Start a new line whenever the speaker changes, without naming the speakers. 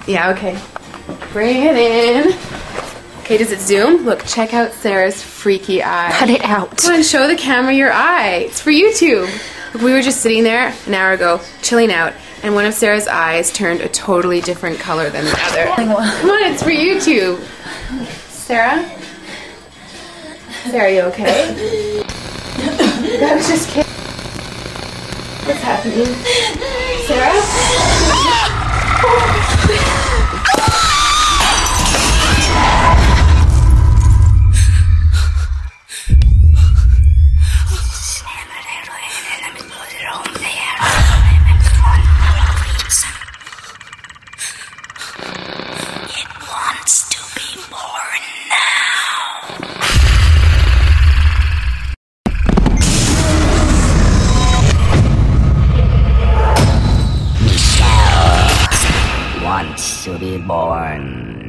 Yeah, okay. Bring it in. Okay, does it zoom? Look, check out Sarah's freaky eye.
Cut it out.
Come on, show the camera your eye. It's for YouTube. Look, we were just sitting there an hour ago, chilling out, and one of Sarah's eyes turned a totally different color than the other. Come on, it's for YouTube. Sarah? Sarah, you okay? I was just kidding. What's happening? Sarah?
It wants to be born now. Michelle wants to be born